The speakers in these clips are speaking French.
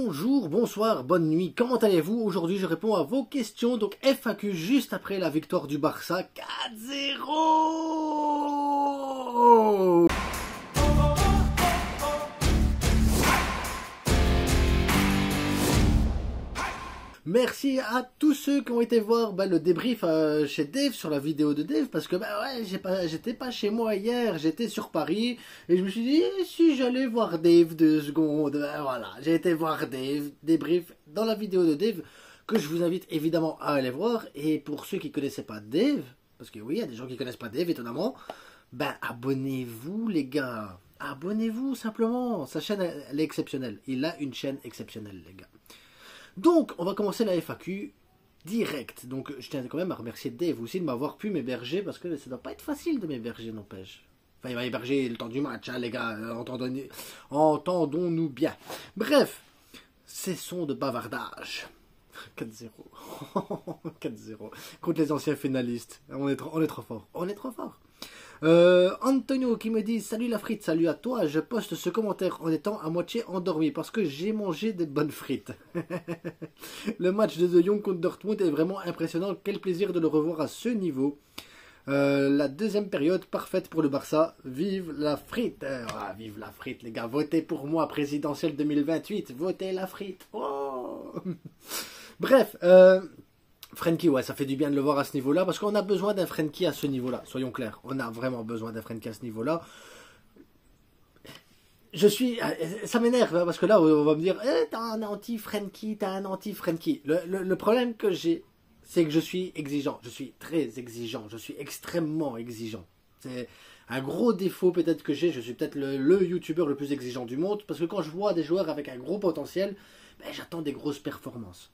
Bonjour, bonsoir, bonne nuit, comment allez-vous? Aujourd'hui je réponds à vos questions, donc FAQ juste après la victoire du Barça 4-0. Merci à tous ceux qui ont été voir le débrief chez Dave sur la vidéo de Dave parce que ouais, j'étais pas chez moi hier, j'étais sur Paris et je me suis dit si j'allais voir Dave 2 secondes, voilà, j'ai été voir Dave, débrief dans la vidéo de Dave que je vous invite évidemment à aller voir. Et pour ceux qui connaissaient pas Dave, parce que oui, il y a des gens qui connaissent pas Dave étonnamment, abonnez-vous les gars, abonnez-vous simplement, sa chaîne elle est exceptionnelle, il a une chaîne exceptionnelle les gars. Donc, on va commencer la FAQ direct. Donc, je tiens quand même à remercier Dave aussi de m'avoir pu m'héberger parce que ça doit pas être facile de m'héberger, n'empêche. Enfin, il va héberger le temps du match, hein, les gars. Entendons-nous bien. Bref, cessons de bavardage. 4-0. 4-0. Contre les anciens finalistes. On est trop fort. On est trop fort. Antonio qui me dit salut la frite, salut à toi, je poste ce commentaire en étant à moitié endormi parce que j'ai mangé des bonnes frites. Le match de De Jong contre Dortmund est vraiment impressionnant, quel plaisir de le revoir à ce niveau. La deuxième période parfaite pour le Barça, vive la frite. Vive la frite les gars, votez pour moi, présidentielle 2028, votez la frite. Oh. Bref, Frenkie, ouais, ça fait du bien de le voir à ce niveau-là, parce qu'on a besoin d'un Frenkie à ce niveau-là, soyons clairs. On a vraiment besoin d'un Frenkie à ce niveau-là. Ça m'énerve, hein, parce que là, on va me dire, t'as un anti-Frenkie, t'as un anti-Frenkie. Le problème que j'ai, c'est que je suis exigeant. Je suis très exigeant, je suis extrêmement exigeant. C'est un gros défaut peut-être que j'ai, je suis peut-être le youtubeur le plus exigeant du monde, parce que quand je vois des joueurs avec un gros potentiel, j'attends des grosses performances.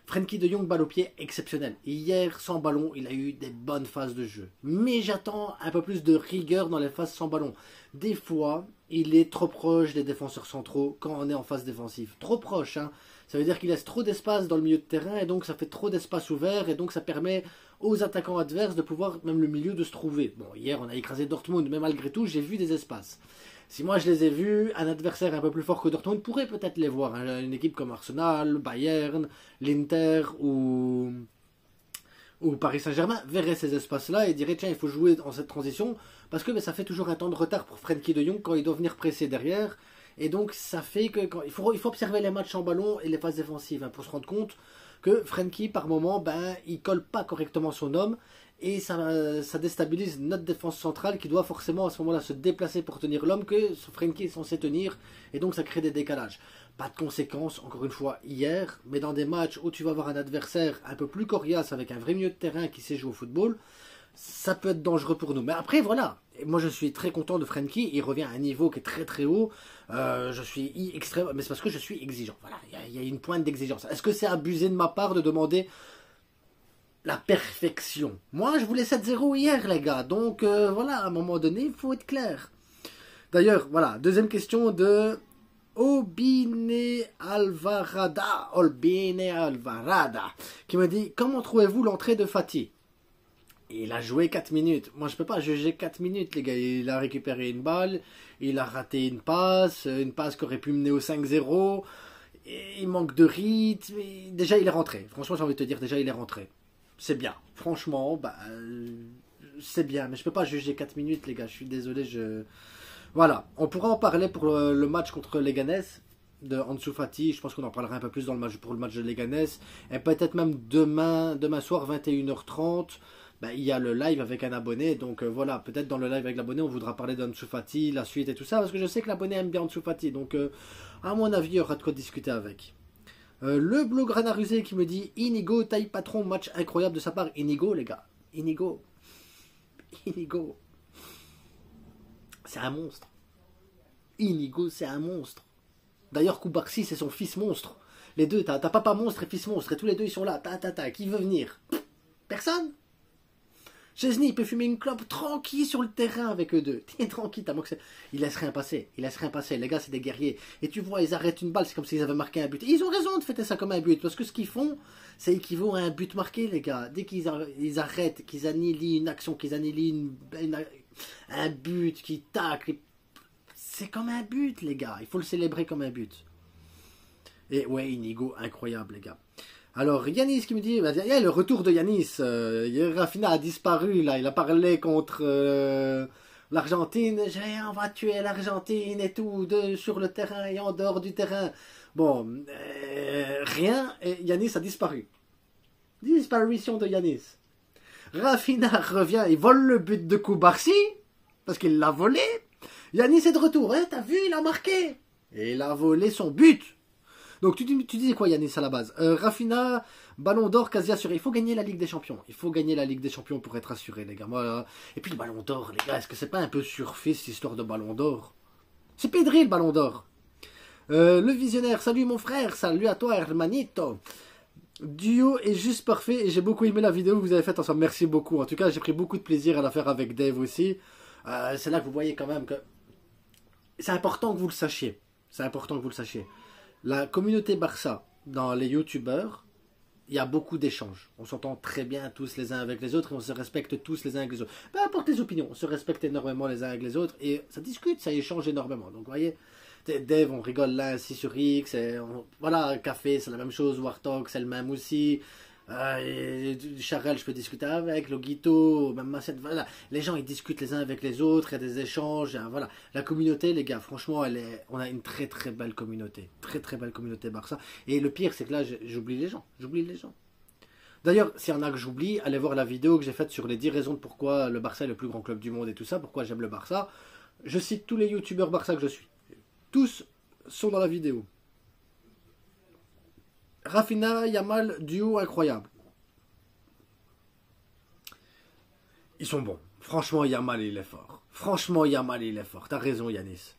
Frenkie de Jong, balle au pied, exceptionnel. Hier, sans ballon, il a eu des bonnes phases de jeu. Mais j'attends un peu plus de rigueur dans les phases sans ballon. Des fois, il est trop proche des défenseurs centraux quand on est en phase défensive. Trop proche, hein. Ça veut dire qu'il laisse trop d'espace dans le milieu de terrain et donc ça fait trop d'espace ouvert et donc ça permet aux attaquants adverses de pouvoir, même le milieu, de se trouver. Bon, hier, on a écrasé Dortmund, mais malgré tout, j'ai vu des espaces. Si moi je les ai vus, un adversaire un peu plus fort que Dortmund pourrait peut-être les voir. Hein. Une équipe comme Arsenal, Bayern, l'Inter ou Paris Saint-Germain verrait ces espaces-là et dirait tiens, il faut jouer dans cette transition parce que ça fait toujours un temps de retard pour Frenkie de Jong quand il doit venir presser derrière. Et donc ça fait que il faut observer les matchs en ballon et les phases défensives pour se rendre compte que Frenkie par moment il colle pas correctement son homme. Et ça déstabilise notre défense centrale qui doit forcément à ce moment-là se déplacer pour tenir l'homme que Frenkie est censé tenir. Et donc ça crée des décalages. Pas de conséquences, encore une fois, hier. Mais dans des matchs où tu vas avoir un adversaire un peu plus coriace avec un vrai milieu de terrain qui sait jouer au football, ça peut être dangereux pour nous. Mais après, voilà. Et moi, je suis très content de Frenkie. Il revient à un niveau qui est très très haut. Je suis extrême, mais c'est parce que je suis exigeant. Voilà, il y a une pointe d'exigence. Est-ce que c'est abusé de ma part de demander la perfection? Moi, je voulais 7-0 hier, les gars. Donc, voilà, à un moment donné, il faut être clair. D'ailleurs, voilà, deuxième question de Olbine Alvarada, qui me dit, comment trouvez-vous l'entrée de Fati? Il a joué 4 minutes. Moi, je peux pas juger 4 minutes, les gars. Il a récupéré une balle, il a raté une passe qui aurait pu mener au 5-0. Il manque de rythme. Déjà, il est rentré. Franchement, j'ai envie de te dire, déjà, il est rentré. C'est bien. Franchement, c'est bien. Mais je peux pas juger 4 minutes, les gars. Je suis désolé. Voilà. On pourra en parler pour le match contre Leganés de Ansu Fati. Je pense qu'on en parlera un peu plus pour le match de Leganés. Et peut-être même demain soir, 21h30. Il y a le live avec un abonné. Donc voilà. Peut-être dans le live avec l'abonné, on voudra parler d'Ansu Fati, la suite et tout ça. Parce que je sais que l'abonné aime bien Ansu Fati. Donc, à mon avis, il y aura de quoi discuter avec. Le blog Ranarusé qui me dit Inigo, taille patron, match incroyable de sa part. Inigo, les gars. Inigo. C'est un monstre. Inigo, c'est un monstre. D'ailleurs, Koubarsi, c'est son fils monstre. Les deux, t'as papa monstre et fils monstre. Et tous les deux, ils sont là. Qui veut venir? Personne? Chesney, il peut fumer une clope tranquille sur le terrain avec eux deux. T'es tranquille, il laisse rien passer. Les gars, c'est des guerriers. Et tu vois, ils arrêtent une balle, c'est comme s'ils avaient marqué un but. Et ils ont raison de fêter ça comme un but. Parce que ce qu'ils font, ça équivaut à un but marqué, les gars. Dès qu'ils arrêtent, qu'ils annihilent une action, qu'ils annihilent un but, qu'ils taclent, c'est comme un but, les gars. Il faut le célébrer comme un but. Et ouais, Inigo, incroyable, les gars. Alors, Yanis qui me dit, bah, il y a le retour de Yanis. Rafinha a disparu, là. Il a parlé contre l'Argentine. On va tuer l'Argentine et tout, sur le terrain et en dehors du terrain. Bon, rien, et Yanis a disparu. Disparition de Yanis. Rafinha revient, il vole le but de Koubarsi, parce qu'il l'a volé. Yanis est de retour, hein, t'as vu, il a marqué. Et il a volé son but. Donc tu disais quoi Yanis à la base? Rafinha, Ballon d'Or quasi assuré. Il faut gagner la Ligue des Champions. Il faut gagner la Ligue des Champions pour être assuré les gars. Voilà. Et puis le Ballon d'Or les gars, est-ce que c'est pas un peu surfait cette histoire de Ballon d'Or? C'est Pedri le Ballon d'Or. Le visionnaire, salut mon frère, salut à toi hermanito. Duo est juste parfait et j'ai beaucoup aimé la vidéo que vous avez faite ensemble. Merci beaucoup. En tout cas, j'ai pris beaucoup de plaisir à la faire avec Dave aussi. C'est là que vous voyez quand même que c'est important que vous le sachiez. C'est important que vous le sachiez. La communauté Barça, dans les youtubeurs, il y a beaucoup d'échanges. On s'entend très bien tous les uns avec les autres et on se respecte tous les uns avec les autres. Peu importe les opinions, on se respecte énormément les uns avec les autres et ça discute, ça échange énormément. Donc vous voyez, Dave, on rigole là ainsi sur X, voilà, Café, c'est la même chose, Warthog, c'est le même aussi. Charel, je peux discuter avec, Loguito, même Massette, voilà. Les gens ils discutent les uns avec les autres, il y a des échanges, voilà. La communauté, les gars, franchement, on a une très très belle communauté. Très très belle communauté Barça. Et le pire, c'est que là, j'oublie les gens. J'oublie les gens. D'ailleurs, s'il y en a que j'oublie, allez voir la vidéo que j'ai faite sur les 10 raisons de pourquoi le Barça est le plus grand club du monde et tout ça, pourquoi j'aime le Barça. Je cite tous les youtubeurs Barça que je suis. Tous sont dans la vidéo. Rafinha, Yamal, duo incroyable. Ils sont bons. Franchement, Yamal, il est fort. Franchement, Yamal, il est fort. T'as raison, Yanis.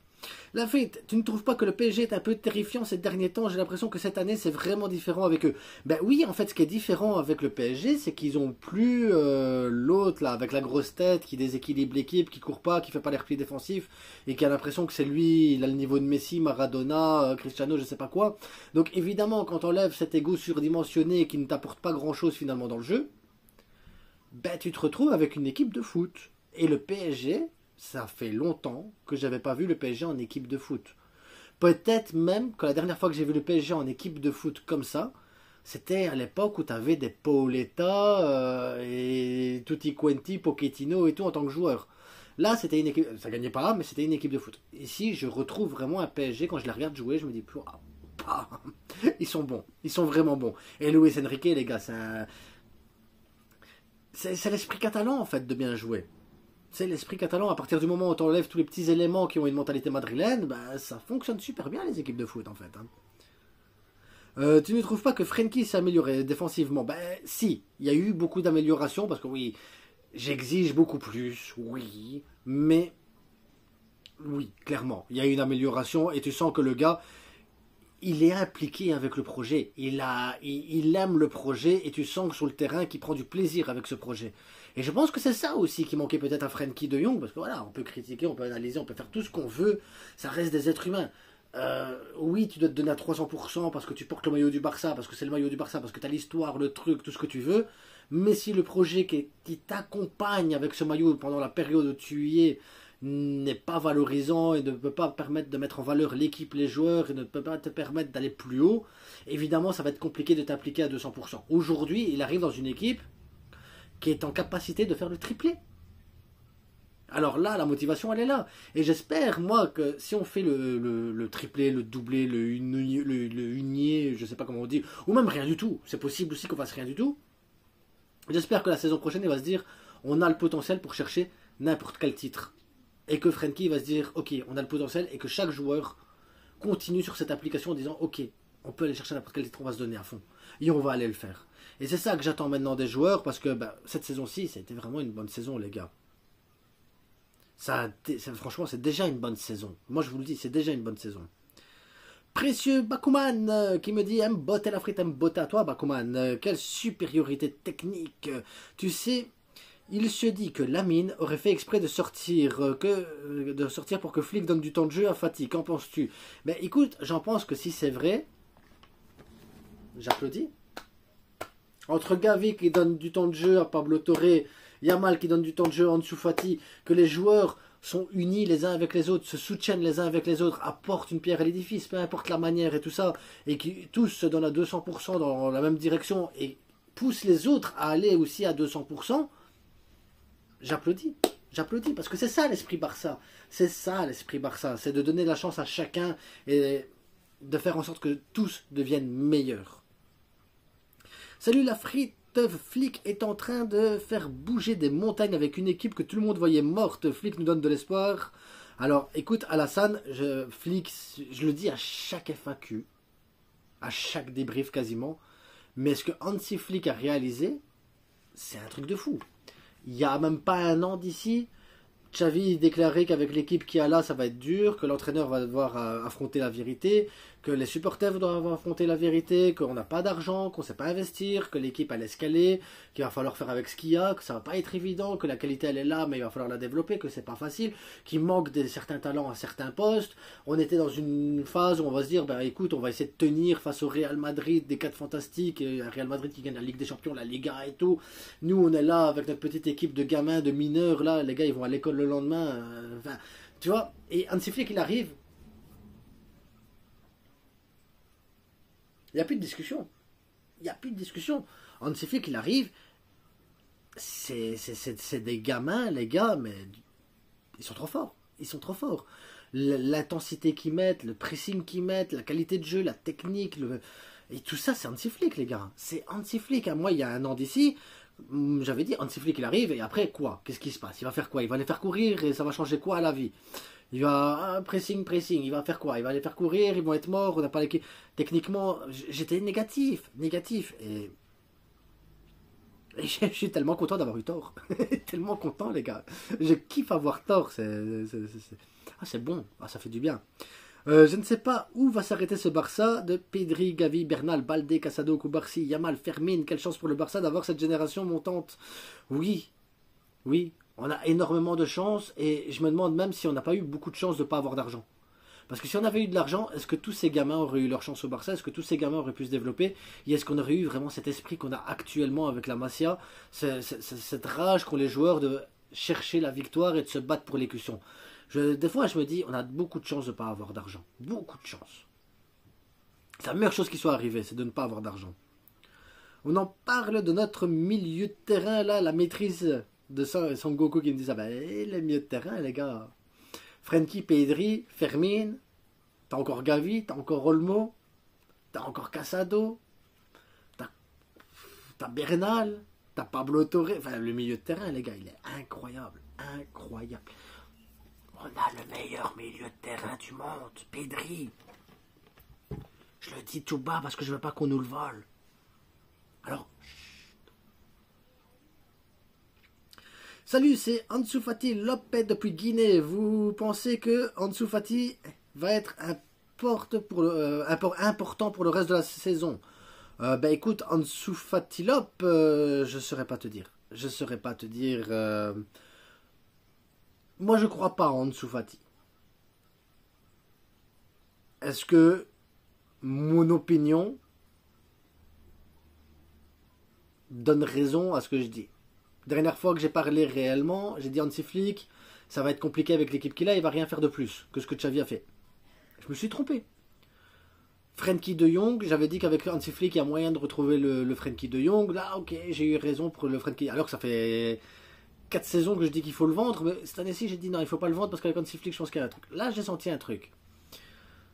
La fête, tu ne trouves pas que le PSG est un peu terrifiant ces derniers temps? J'ai l'impression que cette année, c'est vraiment différent avec eux. Ben oui, en fait, ce qui est différent avec le PSG, c'est qu'ils ont plus l'autre, là, avec la grosse tête, qui déséquilibre l'équipe, qui court pas, qui fait pas les replis défensifs, et qui a l'impression que c'est lui, il a le niveau de Messi, Maradona, Cristiano, je sais pas quoi. Donc évidemment, quand on enlève cet ego surdimensionné qui ne t'apporte pas grand-chose finalement dans le jeu, ben tu te retrouves avec une équipe de foot. Et le PSG... ça fait longtemps que j'avais pas vu le PSG en équipe de foot. Peut-être même que la dernière fois que j'ai vu le PSG en équipe de foot comme ça, c'était à l'époque où tu avais des Paoletta et Tutti Quanti, Pochettino et tout en tant que joueur. Là, c'était une équipe, ça gagnait pas, mais c'était une équipe de foot. Ici, je retrouve vraiment un PSG, quand je les regarde jouer, je me dis, ils sont bons, ils sont vraiment bons. Et Luis Enrique, les gars, c'est l'esprit catalan en fait de bien jouer. C'est l'esprit catalan, à partir du moment où tu enlèves tous les petits éléments qui ont une mentalité madrilène, bah, ça fonctionne super bien les équipes de foot en fait. Hein. Tu ne trouves pas que Frenkie s'est amélioré défensivement? Ben si, il y a eu beaucoup d'améliorations parce que oui, j'exige beaucoup plus, oui, mais oui, clairement, il y a une amélioration et tu sens que le gars, il est impliqué avec le projet, il aime le projet et tu sens que sur le terrain qu'il prend du plaisir avec ce projet. Et je pense que c'est ça aussi qui manquait peut-être à Frenkie de Jong, parce que voilà, on peut critiquer, on peut analyser, on peut faire tout ce qu'on veut, ça reste des êtres humains. Oui, tu dois te donner à 300% parce que tu portes le maillot du Barça, parce que c'est le maillot du Barça, parce que tu as l'histoire, le truc, tout ce que tu veux, mais si le projet qui t'accompagne avec ce maillot pendant la période où tu y es n'est pas valorisant et ne peut pas permettre de mettre en valeur l'équipe, les joueurs et ne peut pas te permettre d'aller plus haut, évidemment ça va être compliqué de t'appliquer à 200%. Aujourd'hui, il arrive dans une équipe qui est en capacité de faire le triplé. Alors là, la motivation, elle est là. Et j'espère, moi, que si on fait le triplé, le doublé, le unier, je sais pas comment on dit, ou même rien du tout, c'est possible aussi qu'on fasse rien du tout, j'espère que la saison prochaine, il va se dire, on a le potentiel pour chercher n'importe quel titre. Et que Frenkie va se dire, ok, on a le potentiel, et que chaque joueur continue sur cette application en disant, ok, on peut aller chercher n'importe quel titre, on va se donner à fond. Et on va aller le faire. Et c'est ça que j'attends maintenant des joueurs, parce que cette saison-ci, ça a été vraiment une bonne saison, les gars. Franchement, c'est déjà une bonne saison. Moi, je vous le dis, c'est déjà une bonne saison. Précieux Bakuman qui me dit, aime botter la frite, aime botter à toi, Bakuman. Quelle supériorité technique. Tu sais, il se dit que Lamine aurait fait exprès de sortir pour que Flick donne du temps de jeu à Fati. Qu'en penses-tu? Ben écoute, j'en pense que si c'est vrai, j'applaudis. Entre Gavi qui donne du temps de jeu à Pablo Torre, Yamal qui donne du temps de jeu à Ansu Fati, que les joueurs sont unis les uns avec les autres, se soutiennent les uns avec les autres, apportent une pierre à l'édifice, peu importe la manière et tout ça, et qui tous se donnent à 200% dans la même direction et poussent les autres à aller aussi à 200%, j'applaudis. J'applaudis parce que c'est ça l'esprit Barça. C'est ça l'esprit Barça. C'est de donner la chance à chacun et de faire en sorte que tous deviennent meilleurs. Salut la frite. Flick est en train de faire bouger des montagnes avec une équipe que tout le monde voyait morte. Flick nous donne de l'espoir. Alors écoute Alassane, Flick, je le dis à chaque FAQ, à chaque débrief quasiment, mais ce que Hansi Flick a réalisé, c'est un truc de fou. Il n'y a même pas un an d'ici, Xavi déclarait qu'avec l'équipe qui a là, ça va être dur, que l'entraîneur va devoir affronter la vérité, que les supporters doivent affronter la vérité, qu'on n'a pas d'argent, qu'on ne sait pas investir, que l'équipe allait escaler, qu'il va falloir faire avec ce qu'il y a, que ça va pas être évident, que la qualité elle est là, mais il va falloir la développer, que c'est pas facile, qu'il manque de certains talents à certains postes. On était dans une phase où on va se dire, ben écoute, on va essayer de tenir face au Real Madrid, des 4 fantastiques, un Real Madrid qui gagne la Ligue des Champions, la Liga et tout. Nous, on est là avec notre petite équipe de gamins, de mineurs, là, les gars, ils vont à l'école le lendemain. Enfin, tu vois, et Hansi Flick, il arrive. Il n'y a plus de discussion. Il n'y a plus de discussion. Hansi Flick, il arrive. C'est des gamins, les gars, mais ils sont trop forts. Ils sont trop forts. L'intensité qu'ils mettent, le pressing qu'ils mettent, la qualité de jeu, la technique, et tout ça, c'est Hansi Flick, les gars. C'est Hansi Flick. Moi, il y a un an d'ici, j'avais dit, Hansi Flick, il arrive, et après, quoi? Qu'est-ce qui se passe? Il va faire quoi? Il va les faire courir, et ça va changer quoi à la vie? Il va pressing, il va faire quoi? Il va les faire courir, ils vont être morts, on n'a pas l'équipe. Techniquement, j'étais négatif. Et je suis tellement content d'avoir eu tort. Tellement content, les gars. Je kiffe avoir tort. C'est bon. Ça fait du bien. Je ne sais pas où va s'arrêter ce Barça de Pedri, Gavi, Bernal, Balde, Casado, Koubarsi, Yamal, Fermin. Quelle chance pour le Barça d'avoir cette génération montante. Oui. On a énormément de chance et je me demande même si on n'a pas eu beaucoup de chance de ne pas avoir d'argent. Parce que si on avait eu de l'argent, est-ce que tous ces gamins auraient eu leur chance au Barça? Est-ce que tous ces gamins auraient pu se développer? Et est-ce qu'on aurait eu vraiment cet esprit qu'on a actuellement avec la Masia, cette rage qu'ont les joueurs de chercher la victoire et de se battre pour l'écusson? Des fois, je me dis, on a beaucoup de chance de ne pas avoir d'argent. Beaucoup de chance. C'est la meilleure chose qui soit arrivée, c'est de ne pas avoir d'argent. On en parle de notre milieu de terrain, là, la maîtrise de Son Goku qui me dit ça. Ben, les milieux de terrain, les gars. Frenkie, Pedri, Fermin, t'as encore Gavi, t'as encore Olmo, t'as encore Casado, t'as Bernal, t'as Pablo Torre. Enfin, le milieu de terrain, les gars, il est incroyable. Incroyable. On a le meilleur milieu de terrain du monde, Pedri. Je le dis tout bas parce que je veux pas qu'on nous le vole. Alors, salut, c'est Ansu Fati Lopez depuis Guinée. Vous pensez que Ansu Fati va être important pour le reste de la saison? Ben écoute, Ansu Fati Lopez, je saurais pas te dire. Moi, je crois pas en Ansu Fati. Est-ce que mon opinion donne raison à ce que je dis? Dernière fois que j'ai parlé réellement, j'ai dit Hansi Flick, ça va être compliqué avec l'équipe qu'il a, il va rien faire de plus que ce que Xavi a fait. Je me suis trompé. Frenkie de Jong, j'avais dit qu'avec Hansi Flick, il y a moyen de retrouver le Frenkie de Jong. Là, ok, j'ai eu raison pour le Frenkie. Alors que ça fait 4 saisons que je dis qu'il faut le vendre, mais cette année-ci, j'ai dit non, il faut pas le vendre parce qu'avec Hansi Flick, je pense qu'il y a un truc. Là, j'ai senti un truc.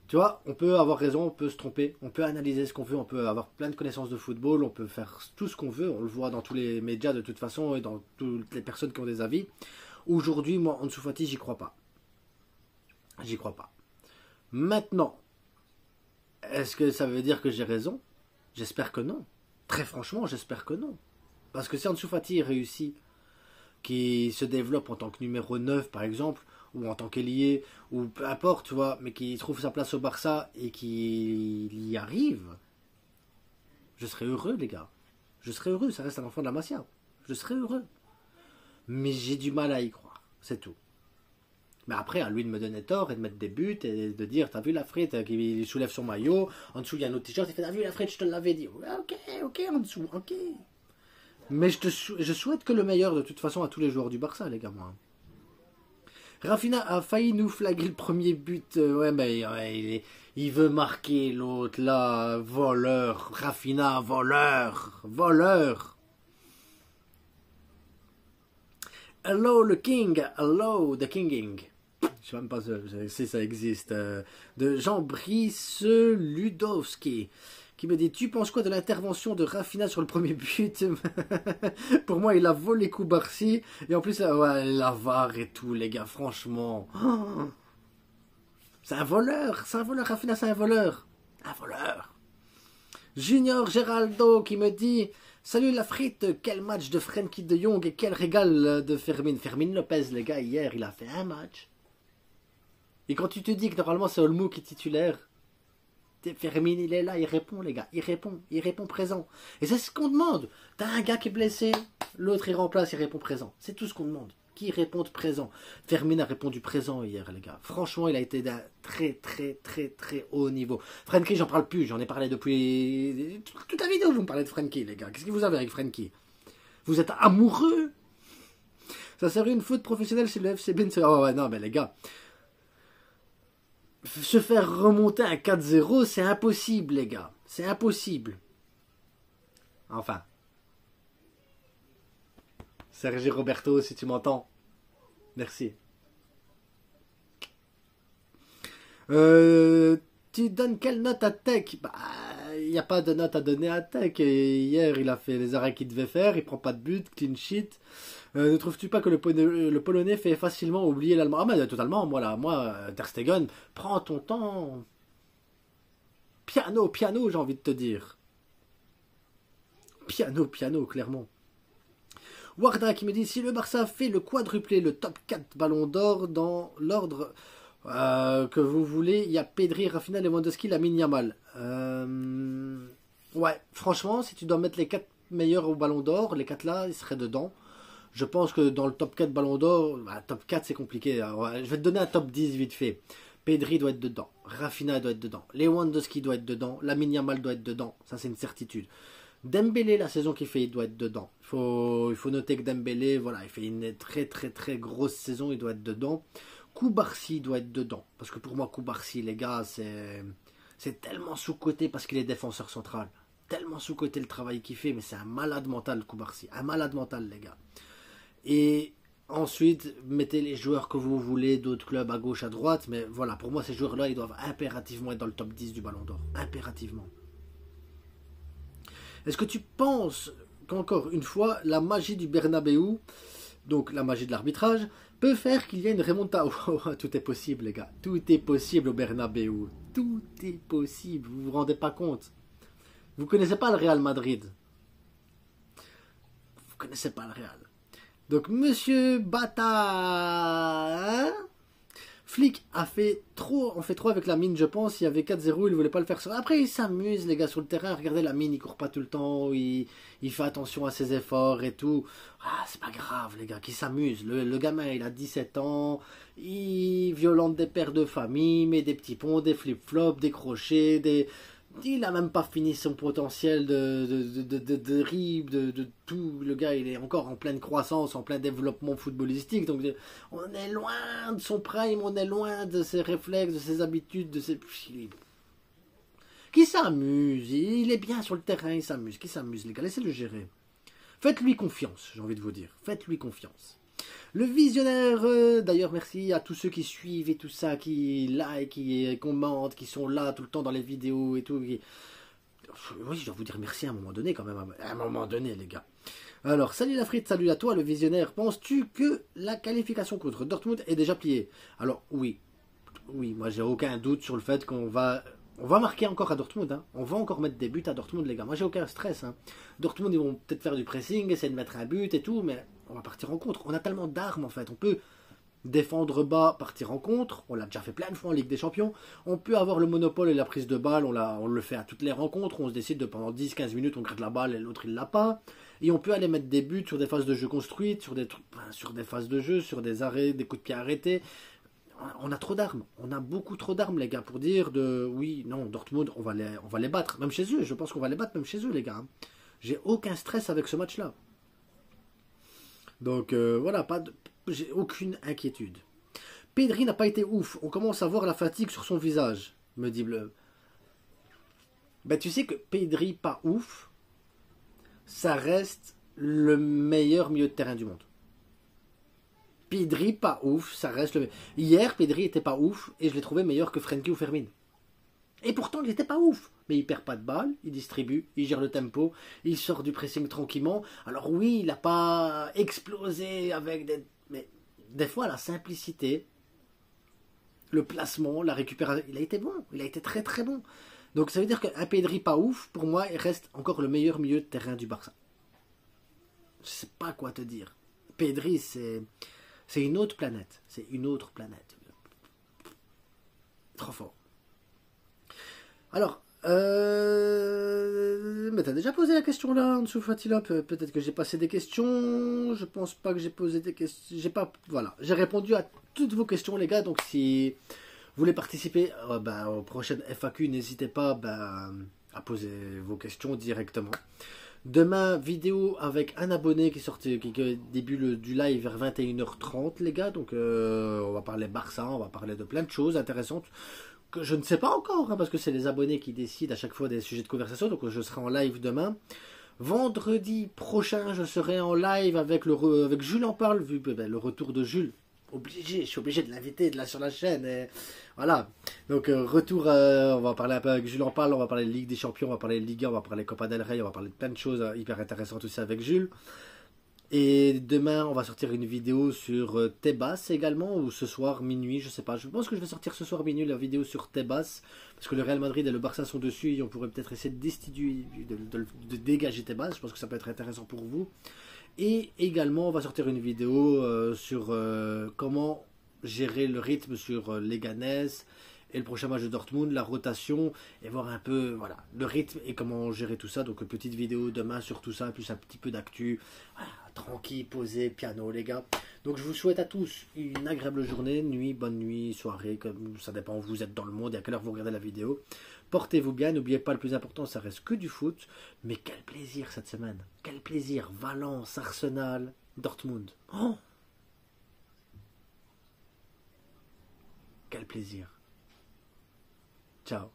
Tu vois, on peut avoir raison, on peut se tromper, on peut analyser ce qu'on veut, on peut avoir plein de connaissances de football, on peut faire tout ce qu'on veut, on le voit dans tous les médias de toute façon et dans toutes les personnes qui ont des avis. Aujourd'hui, moi, Ansu Fati, j'y crois pas. J'y crois pas. Maintenant, est-ce que ça veut dire que j'ai raison? J'espère que non. Très franchement, j'espère que non. Parce que si Ansu Fati réussit, qui se développe en tant que numéro 9 par exemple, ou en tant qu'ailier, ou peu importe, tu vois, mais qui trouve sa place au Barça et qui y arrive, je serais heureux, les gars. Je serais heureux, ça reste un enfant de la Masia. Je serais heureux. Mais j'ai du mal à y croire, c'est tout. Mais après, à lui de me donner tort et de mettre des buts et de dire, t'as vu la frite, il soulève son maillot, en dessous il y a un autre t-shirt, il fait, t'as vu la frite, je te l'avais dit. Ok, en dessous, ok. Mais je souhaite que le meilleur de toute façon à tous les joueurs du Barça, les gars, moi. Rafinha a failli nous flaguer le premier but. Ouais, mais ouais, il veut marquer l'autre là. Voleur. Rafinha, voleur. Voleur. Hello le king. Hello the kinging. Je sais même pas si ça existe. De Jean-Brice Ludowski. Qui me dit, tu penses quoi de l'intervention de Rafinha sur le premier but? Pour moi, il a volé Koubarsi. Et en plus, ouais, la VAR et tout, les gars, franchement. C'est un voleur, Rafinha, c'est un voleur. Un voleur. Junior Geraldo qui me dit, salut la frite, quel match de Frenkie de Jong et quel régal de Fermin. Fermin Lopez, les gars, hier, il a fait un match. Et quand tu te dis que normalement, c'est Olmo qui est titulaire, Fermin, il est là, il répond, les gars. Il répond présent. Et c'est ce qu'on demande. T'as un gars qui est blessé, l'autre il remplace, il répond présent. C'est tout ce qu'on demande. Qui réponde présent. Fermin a répondu présent hier, les gars. Franchement, il a été d'un très haut niveau. Frenkie, j'en parle plus. J'en ai parlé depuis toute la vidéo. Vous me parlez de Frenkie, les gars. Qu'est-ce que vous avez avec Frenkie? Vous êtes amoureux? Ça serait une faute professionnelle chez le FC Bin. Oh ouais, non, mais les gars. Se faire remonter à 4-0, c'est impossible, les gars. C'est impossible. Enfin. Sergi Roberto, si tu m'entends. Merci. Tu donnes quelle note à Tech? Bah, il n'y a pas de note à donner à Tech. Et hier, il a fait les arrêts qu'il devait faire. Il prend pas de but, clean sheet. Ne trouves-tu pas que le Polonais fait facilement oublier l'Allemand? Ah mais totalement, moi, Ter Stegen, prends ton temps. Piano, j'ai envie de te dire. Piano, clairement. Warda qui me dit, si le Barça fait le quadruplé, le top 4 ballon d'or dans l'ordre que vous voulez, il y a Pedri, Rafinha, Lewandowski, Lamine Yamal. Ouais, franchement, si tu dois mettre les 4 meilleurs au ballon d'or, les 4 là, ils seraient dedans. Je pense que dans le top 4 ballon d'or, top 4 c'est compliqué. Je vais te donner un top 10 vite fait. Pedri doit être dedans, Rafinha doit être dedans, Lewandowski doit être dedans, Lamine Yamal doit être dedans, ça c'est une certitude. Dembélé, la saison qu'il fait, il doit être dedans. Il faut noter que Dembélé, voilà, il fait une très grosse saison, il doit être dedans. Koubarsi doit être dedans, parce que pour moi Koubarsi, les gars, c'est tellement sous-coté parce qu'il est défenseur central. Tellement sous-coté le travail qu'il fait, mais c'est un malade mental Koubarsi, un malade mental les gars. Et ensuite, mettez les joueurs que vous voulez, d'autres clubs à gauche, à droite. Mais voilà, pour moi, ces joueurs-là, ils doivent impérativement être dans le top 10 du Ballon d'Or. Impérativement. Est-ce que tu penses qu'encore une fois, la magie du Bernabeu, donc la magie de l'arbitrage, peut faire qu'il y ait une remontada? Tout est possible, les gars. Tout est possible au Bernabeu. Tout est possible. Vous vous rendez pas compte. Vous connaissez pas le Real Madrid. Vous connaissez pas le Real. Donc, Monsieur Bata, Flick a fait trop, on fait trop avec la mine, je pense. Il y avait 4-0, il ne voulait pas le faire. Après, il s'amuse, les gars, sur le terrain. Regardez la mine, il court pas tout le temps. Il fait attention à ses efforts et tout. Ah, c'est pas grave, les gars, qui s'amuse. Le gamin, il a 17 ans. Il violente des pères de famille, met des petits ponts, des flip-flops, des crochets, Il n'a même pas fini son potentiel de RIB, de tout. Le gars, il est encore en pleine croissance, en plein développement footballistique. Donc, on est loin de son prime, on est loin de ses réflexes, de ses habitudes, de ses... Qui s'amuse, il est bien sur le terrain, il s'amuse. Qui s'amuse, les gars, laissez-le gérer. Faites-lui confiance, j'ai envie de vous dire. Faites-lui confiance. Le visionnaire, d'ailleurs merci à tous ceux qui suivent et tout ça, qui like, qui commentent, qui sont là tout le temps dans les vidéos et tout. Oui, je dois vous dire merci à un moment donné quand même, à un moment donné les gars. Alors, salut la frite, salut à toi le visionnaire. Penses-tu que la qualification contre Dortmund est déjà pliée? Alors oui, moi j'ai aucun doute sur le fait qu'on va marquer encore à Dortmund. Hein. On va encore mettre des buts à Dortmund les gars. Moi j'ai aucun stress. Hein. Dortmund ils vont peut-être faire du pressing, essayer de mettre un but et tout, mais... on va partir en contre. On a tellement d'armes en fait. On peut défendre bas, partir en contre. On l'a déjà fait plein de fois en Ligue des Champions. On peut avoir le monopole et la prise de balle. On le fait à toutes les rencontres. On se décide de pendant 10-15 minutes, on gratte la balle et l'autre il l'a pas. Et on peut aller mettre des buts sur des phases de jeu construites, sur des phases de jeu, sur des arrêts, des coups de pied arrêtés. On a trop d'armes. On a beaucoup trop d'armes les gars pour dire oui, non, Dortmund, on va les battre. Même chez eux. Je pense qu'on va les battre même chez eux les gars. J'ai aucun stress avec ce match là. Donc voilà, j'ai aucune inquiétude. Pedri n'a pas été ouf. On commence à voir la fatigue sur son visage, me dit Bleu. Ben, tu sais que Pedri pas ouf, ça reste le meilleur milieu de terrain du monde. Pedri pas ouf, ça reste le meilleur. Hier, Pedri était pas ouf et je l'ai trouvé meilleur que Frenkie ou Fermin. Et pourtant, il n'était pas ouf. Mais il perd pas de balle, il distribue, il gère le tempo, il sort du pressing tranquillement. Alors oui, il n'a pas explosé avec des... Mais des fois, la simplicité, le placement, la récupération, il a été bon. Il a été très très bon. Donc ça veut dire qu'un Pedri pas ouf, pour moi, il reste encore le meilleur milieu de terrain du Barça. Je sais pas quoi te dire. Pedri, c'est une autre planète. C'est une autre planète. Trop fort. Alors, mais t'as déjà posé la question là en dessous, Fatila. Peut-être que j'ai passé des questions. Je pense pas que j'ai posé des questions. J'ai pas. Voilà. J'ai répondu à toutes vos questions, les gars. Donc si vous voulez participer aux prochaines FAQ, n'hésitez pas à poser vos questions directement. Demain, vidéo avec un abonné qui début du live vers 21h30, les gars. Donc, on va parler Barça, on va parler de plein de choses intéressantes que je ne sais pas encore, hein, parce que c'est les abonnés qui décident à chaque fois des sujets de conversation. Donc, je serai en live demain. Vendredi prochain, je serai en live avec Jules en parle, vu le retour de Jules. Je suis obligé de l'inviter sur la chaîne. Et voilà. Donc, retour, on va parler un peu avec Jules en parle, on va parler de Ligue des Champions, on va parler de Ligue 1, on va parler de Copa del Rey, on va parler de plein de choses hyper intéressantes aussi avec Jules. Et demain, on va sortir une vidéo sur Tebas également, ou ce soir minuit, je sais pas. Je pense que je vais sortir ce soir minuit la vidéo sur Tebas, parce que le Real Madrid et le Barça sont dessus, et on pourrait peut-être essayer de dégager Tebas. Je pense que ça peut être intéressant pour vous. Et également, on va sortir une vidéo sur comment gérer le rythme sur Leganés et le prochain match de Dortmund, la rotation, et voir un peu voilà, le rythme et comment gérer tout ça. Donc, une petite vidéo demain sur tout ça, plus un petit peu d'actu. Voilà, tranquille, posé, piano, les gars. Donc, je vous souhaite à tous une agréable journée, bonne nuit, soirée, comme ça dépend où vous êtes dans le monde et à quelle heure vous regardez la vidéo. Portez-vous bien, n'oubliez pas, le plus important, ça reste que du foot. Mais quel plaisir cette semaine. Quel plaisir. Valence, Arsenal, Dortmund. Oh, quel plaisir. Ciao.